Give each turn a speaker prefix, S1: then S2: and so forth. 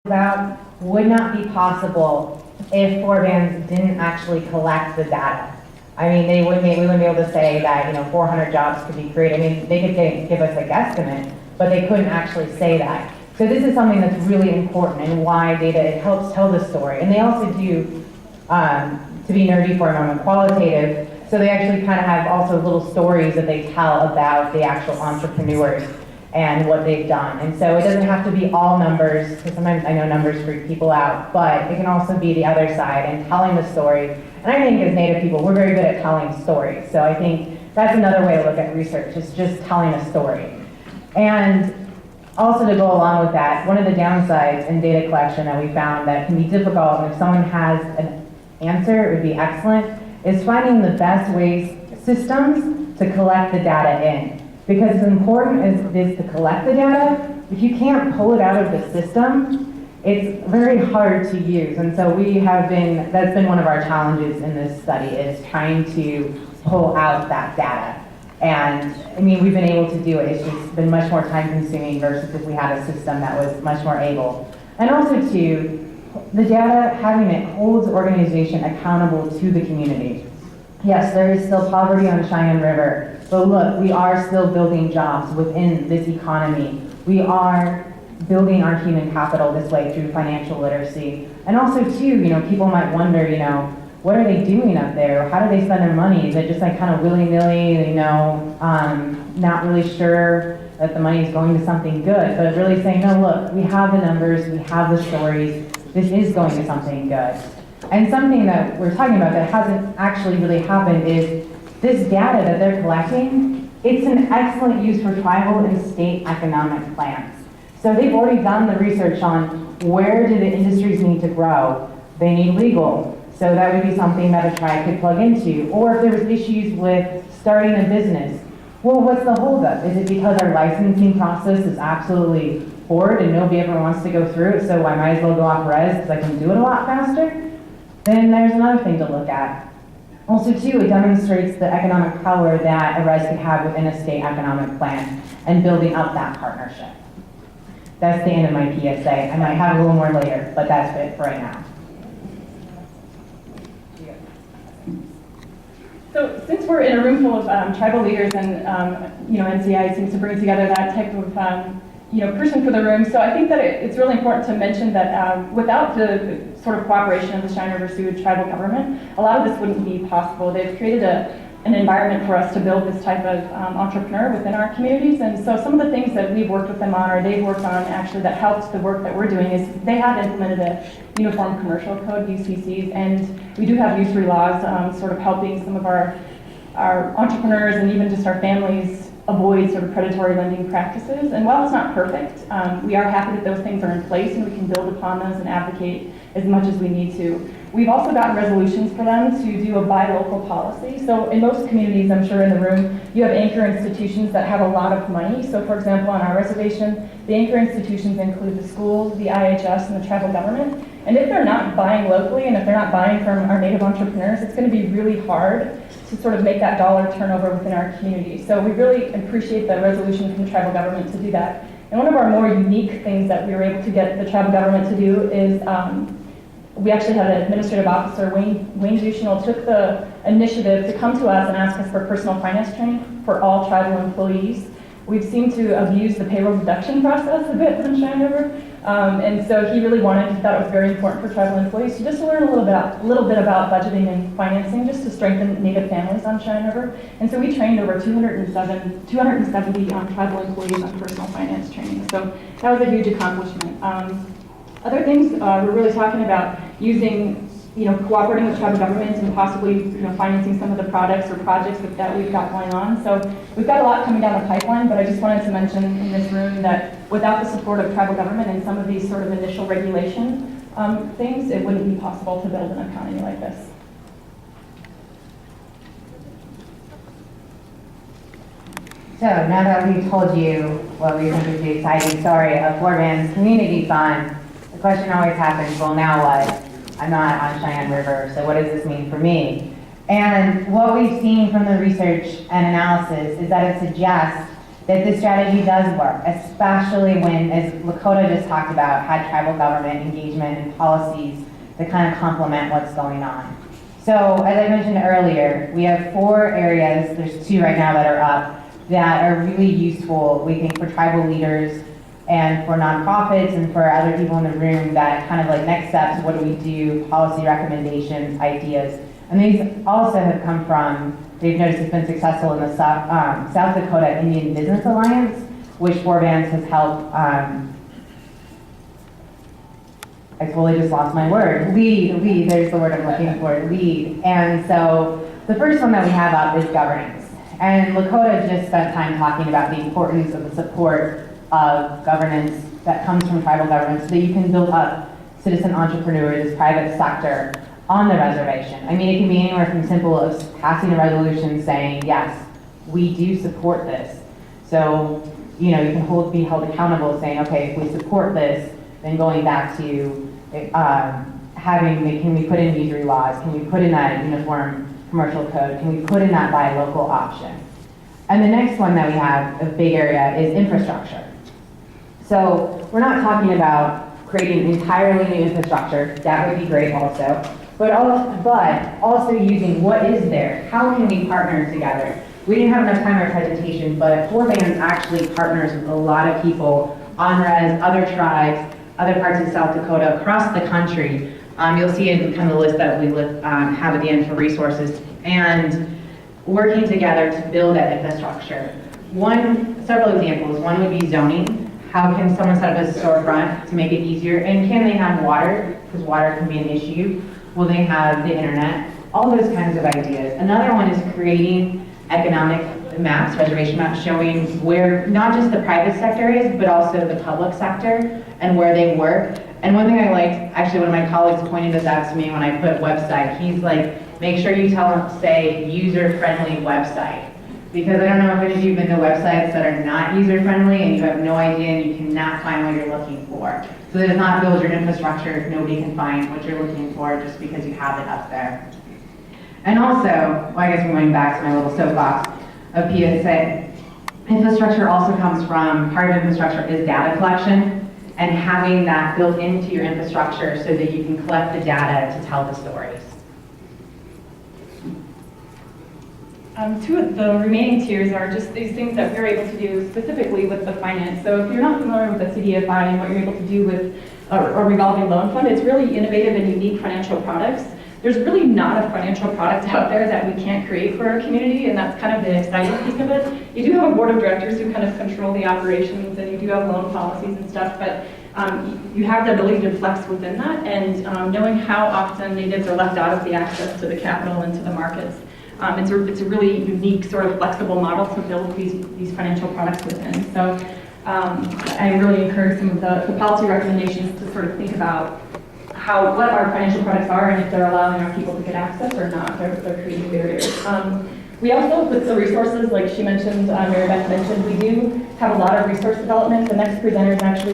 S1: about would not be possible if floor bands didn't actually collect the data. I mean, we wouldn't be able to say that 400 jobs could be created. I mean, they could give us a guesstimate, but they couldn't actually say that. So this is something that's really important, and why data, it helps tell the story. And they also do, to be nerdy for a moment, qualitative. So they actually kind of have also little stories that they tell about the actual entrepreneurs and what they've done. And so it doesn't have to be all numbers, because sometimes I know numbers freak people out, but it can also be the other side and telling the story. And I think as Native people, we're very good at telling stories. So I think that's another way to look at research, is just telling a story. And also to go along with that, one of the downsides in data collection that we found that can be difficult, and if someone has an answer, it would be excellent, is finding the best ways, systems to collect the data in. Because as important as it is to collect the data, if you can't pull it out of the system, it's very hard to use. And so that's been one of our challenges in this study, is trying to pull out that data. And I mean, we've been able to do it, it's just been much more time consuming versus if we had a system that was much more able. And also too, the data, having it holds the organization accountable to the community. Yes, there is still poverty on Cheyenne River, but look, we are still building jobs within this economy. We are building our human capital this way through financial literacy. And also too, people might wonder, what are they doing up there? How do they spend their money? Is it just like kind of willy-nilly, not really sure that the money is going to something good, but really saying, no, look, we have the numbers, we have the stories, this is going to something good. And something that we're talking about that hasn't actually really happened is this data that they're collecting, it's an excellent use for tribal and state economic plans. So they've already done the research on where do the industries need to grow. They need legal. So that would be something that a tribe could plug into. Or if there was issues with starting a business, well, what's the holdup? Is it because our licensing process is absolutely horrid and nobody ever wants to go through it, so I might as well go off res because I can do it a lot faster? Then there's another thing to look at. Also too, it demonstrates the economic power that a res could have within a state economic plan and building up that partnership. That's the end of my PSA. I might have a little more later, but that's it for right now.
S2: So since we're in a room full of tribal leaders and NCI seems to bring together that type of person for the room, so I think that it's really important to mention that without the sort of cooperation of the Cheyenne River Sioux tribal government, a lot of this wouldn't be possible. They've created an environment for us to build this type of entrepreneur within our communities, and so some of the things that we've worked with them on, or they've worked on actually that helped the work that we're doing, is they have implemented a Uniform Commercial Code, UCCs, and we do have usury laws sort of helping some of our entrepreneurs and even just our families avoid sort of predatory lending practices. And while it's not perfect, we are happy that those things are in place and we can build upon those and advocate as much as we need to. We've also gotten resolutions for them to do a buy local policy. So in most communities, I'm sure in the room, you have anchor institutions that have a lot of money. So for example, on our reservation, the anchor institutions include the schools, the IHS, and the tribal government. And if they're not buying locally and if they're not buying from our Native entrepreneurs, it's going to be really hard to sort of make that dollar turnover within our community. So we really appreciate the resolution from the tribal government to do that. And one of our more unique things that we were able to get the tribal government to do is we actually had an administrative officer, Wayne Duchenel, took the initiative to come to us and ask us for personal finance training for all tribal employees. We've seemed to abuse the payroll deduction process a bit on Cheyenne River. And so he really thought it was very important for tribal employees to just learn a little bit about budgeting and financing, just to strengthen Native families on Cheyenne River. And so we trained over 270 tribal employees on personal finance training. So that was a huge accomplishment. Other things we're really talking about using, cooperating with tribal governments and possibly, financing some of the products or projects that we've got going on. So we've got a lot coming down the pipeline, but I just wanted to mention in this room that without the support of tribal government and some of these sort of initial regulation things, it wouldn't be possible to build an economy like this.
S1: So now that we've told you what we think is the exciting story of Floor Band's community fund, the question always happens, well, now what? I'm not on Cheyenne River, so what does this mean for me? And what we've seen from the research and analysis is that it suggests that this strategy does work, especially when, as Lakota just talked about, had tribal government engagement and policies that kind of complement what's going on. So, as I mentioned earlier, we have 4 areas, there's 2 right now that are up, that are really useful, we think, for tribal leaders and for nonprofits and for other people in the room that kind of like next steps, what do we do, policy recommendations, ideas. And these also have come from, they've noticed it's been successful in the South Dakota Indian Business Alliance, which Forbands has helped, I totally just lost my word, lead, there's the word I'm looking for, lead. And so the first one that we have up is governance. And Lakota just spent time talking about the importance of the support of governance that comes from tribal governments so that you can build up citizen entrepreneurs, private sector on the reservation. I mean, it can be anywhere from simple as passing a resolution saying, yes, we do support this. So, you know, you can be held accountable saying, okay, if we support this, then going back to can we put in usury laws? Can we put in that uniform commercial code? Can we put in that buy local option? And the next one that we have, a big area, is infrastructure. So we're not talking about creating entirely new infrastructure. That would be great also. But also using what is there. How can we partner together? We didn't have enough time in our presentation, but Forbands actually partners with a lot of people, on-res, other tribes, other parts of South Dakota, across the country. You'll see in kind of the list that we have at the end for resources. And working together to build that infrastructure. Several examples. One would be zoning. How can someone set up a storefront to make it easier? And can they have water? Because water can be an issue. Will they have the internet? All those kinds of ideas. Another one is creating economic maps, reservation maps, showing where not just the private sector is, but also the public sector and where they work. And one thing I liked, actually one of my colleagues pointed this out to me when I put website. He's like, make sure you say user-friendly website. Because I don't know if any of you have been to websites that are not user-friendly and you have no idea and you cannot find what you're looking for. So that it's not build your infrastructure if nobody can find what you're looking for just because you have it up there. And also, well, I guess I'm going back to my little soapbox of PSA. Infrastructure also comes from, part of infrastructure is data collection and having that built into your infrastructure so that you can collect the data to tell the stories.
S2: Two of the remaining tiers are just these things that we're able to do specifically with the finance. So if you're not familiar with the CDFI and what you're able to do with a revolving loan fund, it's really innovative and unique financial products. There's really not a financial product out there that we can't create for our community, and that's kind of the exciting piece of it. You do have a board of directors who kind of control the operations, and you do have loan policies and stuff, but you have the ability to flex within that, and knowing how often natives are left out of the access to the capital and to the markets. It's a really unique sort of flexible model to build these financial products within. So I really encourage some of the policy recommendations to sort of think about what our financial products are and if they're allowing our people to get access or not. They're creating barriers. We also, with the resources, like she mentioned, Mary Beth mentioned, we do have a lot of resource development. The next presenter is actually